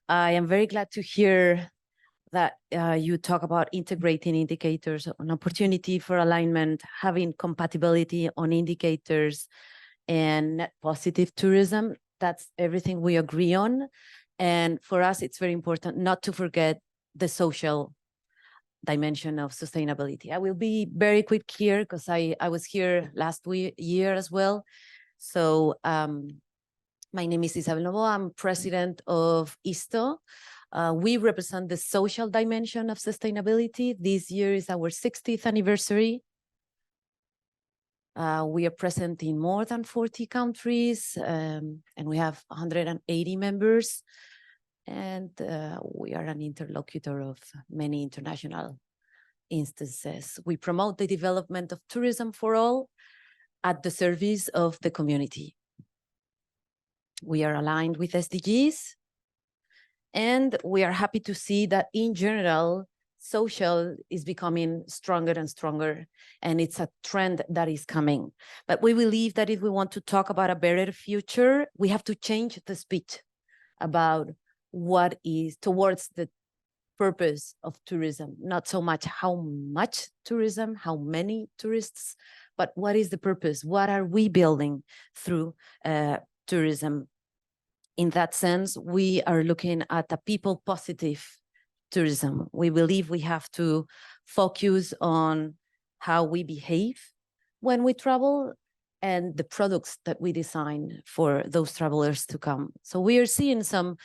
I am very glad to hear that you talk about integrating indicators on opportunity for alignment, having compatibility on indicators, and net positive tourism. That's everything we agree on. And for us, it's very important not to forget the social dimension of sustainability. I will be very quick here because I was here last year as well. So my name is Isabel Novoa. I'm president of ISTO. We represent the social dimension of sustainability. This year is our 60th anniversary. We are present in more than 40 countries, and we have 180 members. And we are an interlocutor of many international instances. We promote the development of tourism for all at the service of the community. We are aligned with SDGs, and we are happy to see that in general, social is becoming stronger and stronger, and it's a trend that is coming. But we believe that if we want to talk about a better future, we have to change the speech about what is towards the purpose of tourism, not so much how much tourism, how many tourists, but what is the purpose? What are we building through tourism? In that sense, we are looking at a people positive tourism. We believe we have to focus on how we behave when we travel and the products that we design for those travelers to come. So we are seeing some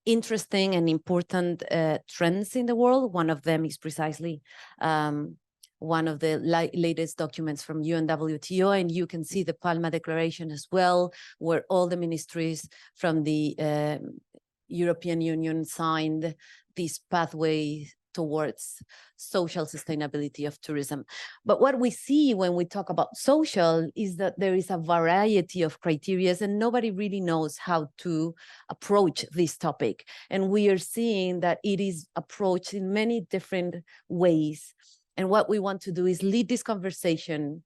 interesting and important trends in the world. One of them is precisely one of the latest documents from UNWTO, and you can see the Palma Declaration as well, where all the ministries from the European Union signed this pathway towards social sustainability of tourism. But what we see when we talk about social is that there is a variety of criteria, and nobody really knows how to approach this topic. And we are seeing that it is approached in many different ways. And what we want to do is lead this conversation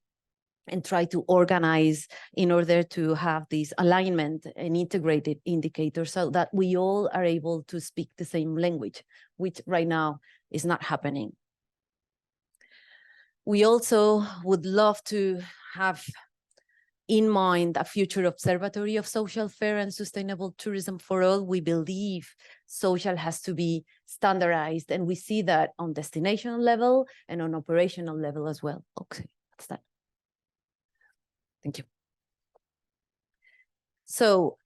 and try to organize in order to have this alignment and integrated indicators so that we all are able to speak the same language, which right now is not happening. We also would love to have in mind a future observatory of social, fair, and sustainable tourism for all. We believe social has to be standardized, and we see that on destination level and on operational level as well. Okay, that's that. Thank you. So,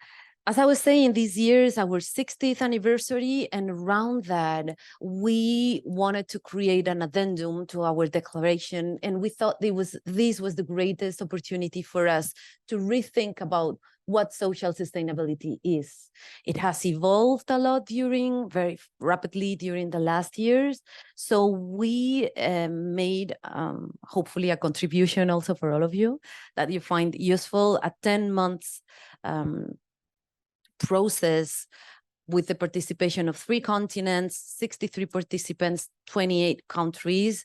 as I was saying, this year is our 60th anniversary, and around that, we wanted to create an addendum to our declaration, and we thought this was the greatest opportunity for us to rethink about what social sustainability is. It has evolved a lot very rapidly during the last years. So we made, hopefully, a contribution also for all of you that you find useful, a 10 months process with the participation of 3 continents, 63 participants, 28 countries.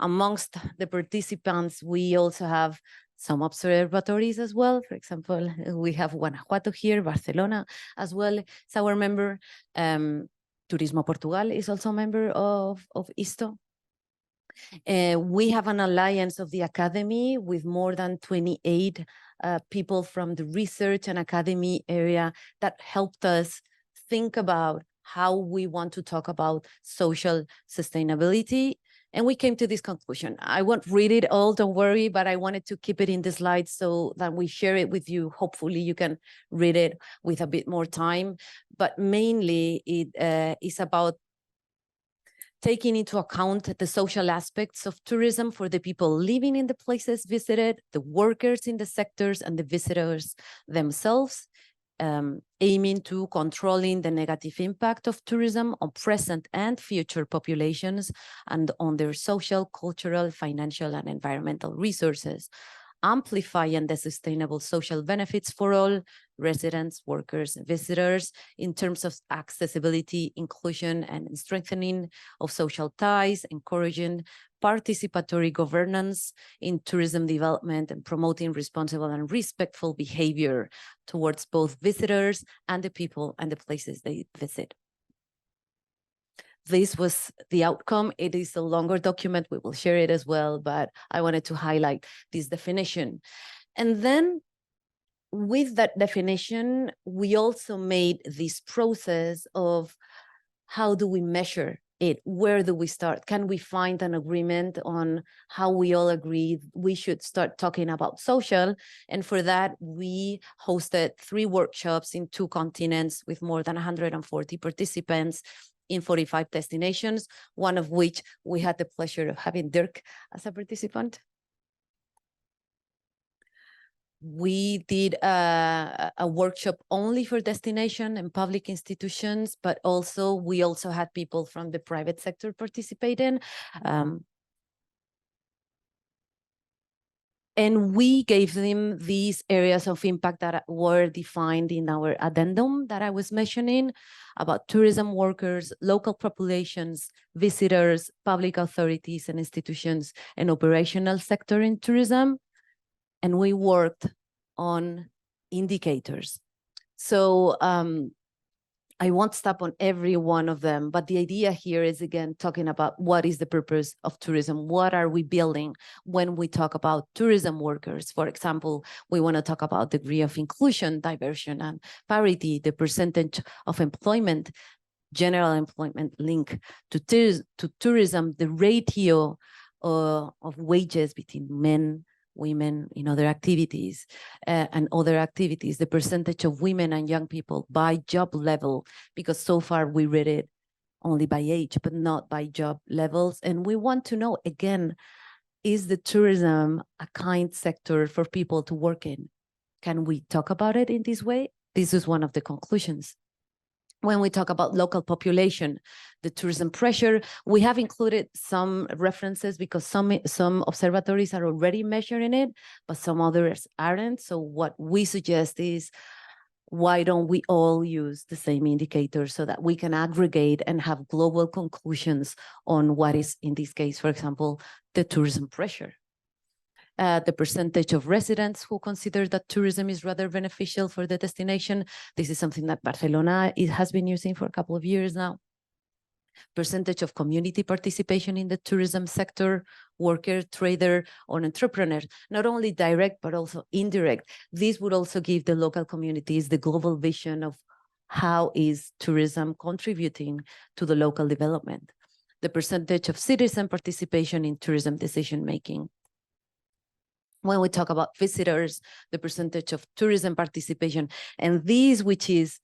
Amongst the participants, we also have some observatories as well. For example, we have Guanajuato here, Barcelona as well. It's our member. Turismo Portugal is also a member of ISTO. We have an alliance of the academy with more than 28 people from the research and academy area that helped us think about how we want to talk about social sustainability. And we came to this conclusion. I won't read it all, don't worry, but I wanted to keep it in the slides so that we share it with you. Hopefully you can read it with a bit more time. But mainly it is about taking into account the social aspects of tourism for the people living in the places visited, the workers in the sectors, and the visitors themselves, aiming to controlling the negative impact of tourism on present and future populations and on their social, cultural, financial, and environmental resources, amplifying the sustainable social benefits for all residents, workers, and visitors in terms of accessibility, inclusion, and strengthening of social ties, encouraging participatory governance in tourism development, and promoting responsible and respectful behavior towards both visitors and the people and the places they visit. this was the outcome. It is a longer document. We will share it as well, but I wanted to highlight this definition. And then with that definition, we also made this process of how do we measure it? Where do we start? Can we find an agreement on how we all agree we should start talking about social? And for that, we hosted 3 workshops in 2 continents with more than 140 participants in 45 destinations, one of which we had the pleasure of having Dirk as a participant. We did a workshop only for destination and public institutions, but also we had people from the private sector participating. And we gave them these areas of impact that were defined in our addendum that I was mentioning about tourism workers, local populations, visitors, public authorities and institutions, and operational sector in tourism. And we worked on indicators. So I won't stop on every one of them, but the idea here is, again, talking about what is the purpose of tourism? What are we building when we talk about tourism workers? For example, we want to talk about degree of inclusion, diversity, and parity, the percentage of employment, general employment link to tourism, the ratio of wages between men, women in other activities and other activities, the percentage of women and young people by job level, because so far we read it only by age, but not by job levels. And we want to know, again, is the tourism a kind sector for people to work in? Can we talk about it in this way? This is one of the conclusions. When we talk about local population, the tourism pressure, we have included some references because some observatories are already measuring it, but some others aren't. So what we suggest is, why don't we all use the same indicator so that we can aggregate and have global conclusions on what is, in this case, for example, the tourism pressure. The percentage of residents who consider that tourism is rather beneficial for the destination. This is something that Barcelona has been using for a couple of years now. Percentage of community participation in the tourism sector, worker, trader, or entrepreneur, not only direct, but also indirect. This would also give the local communities the global vision of how is tourism contributing to the local development. The percentage of citizen participation in tourism decision-making. When we talk about visitors, the percentage of tourism participation, and this, which is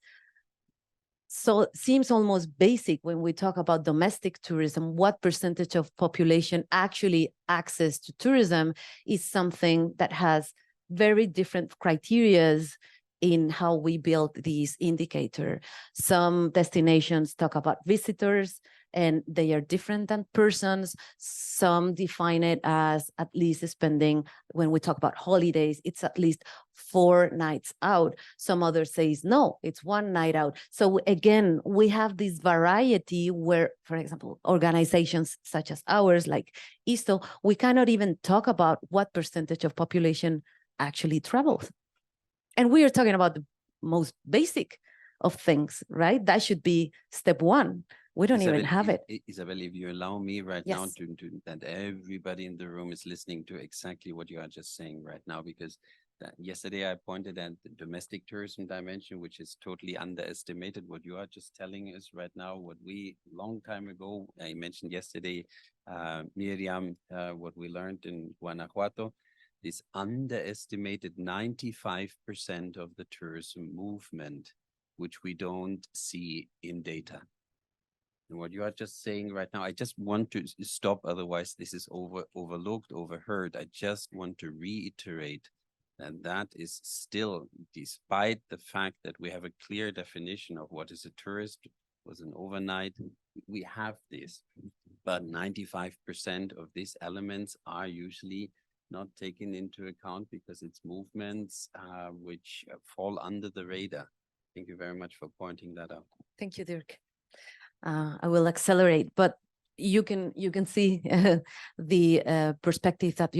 so seems almost basic when we talk about domestic tourism, what percentage of population actually access to tourism is something that has very different criterias in how we build these indicator. Some destinations talk about visitors, and they are different than persons. Some define it as at least spending, when we talk about holidays, it's at least 4 nights out. Some others say, no, it's 1 night out. So again, we have this variety where, for example, organizations such as ours, like ISTO, we cannot even talk about what percentage of population actually travels. And we are talking about the most basic of things, right? That should be step 1. We don't even have it. Isabel, if you allow me right Yes. now that everybody in the room is listening to exactly what you are just saying right now, because yesterday I pointed at the domestic tourism dimension, which is totally underestimated. What you are just telling us right now, what we long time ago, I mentioned yesterday, Miriam, what we learned in Guanajuato, this underestimated 95% of the tourism movement, which we don't see in data. And what you are just saying right now, I just want to stop, otherwise this is overlooked, overheard. I just want to reiterate that that is still, despite the fact that we have a clear definition of what is a tourist, was an overnight, we have this, but 95% of these elements are usually not taken into account because it's movements which fall under the radar. Thank you very much for pointing that out. Thank you, Dirk. I will accelerate, but you can see the perspective that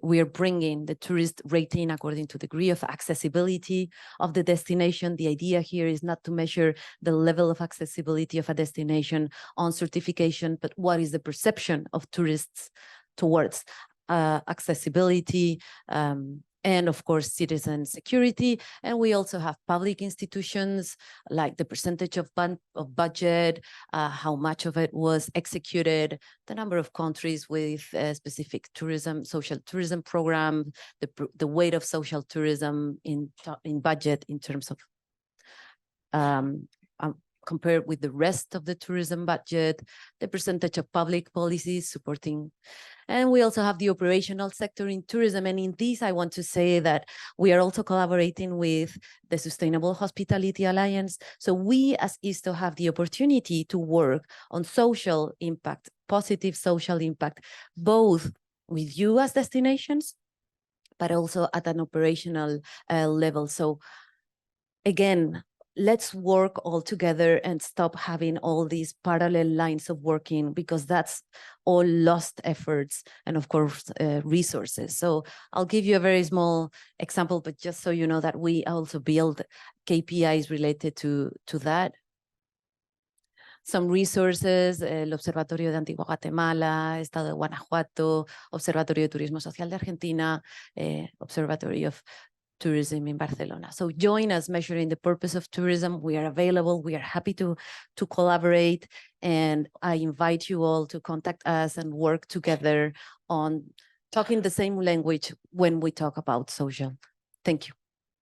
we are bringing the tourist rating according to degree of accessibility of the destination. The idea here is not to measure the level of accessibility of a destination on certification, but what is the perception of tourists towards accessibility, and of course, citizen security. And we also have public institutions, like the percentage of budget, how much of it was executed, the number of countries with specific tourism, social tourism program, the weight of social tourism in budget in terms of compared with the rest of the tourism budget, the percentage of public policies supporting. And we also have the operational sector in tourism. And in this, I want to say that we are also collaborating with the Sustainable Hospitality Alliance. So we as ISTO have the opportunity to work on social impact, positive social impact, both with you as destinations, but also at an operational level. So again, let's work all together and stop having all these parallel lines of working, because that's all lost efforts and of course resources. So I'll give you a very small example, but just so you know that we also build KPIs related to that. Some resources, el Observatorio de Antigua Guatemala, Estado de Guanajuato, Observatorio de Turismo Social de Argentina, Observatory of Tourism in Barcelona. So join us measuring the purpose of tourism. We are available. We are happy to collaborate. And I invite you all to contact us and work together on talking the same language when we talk about social. Thank you.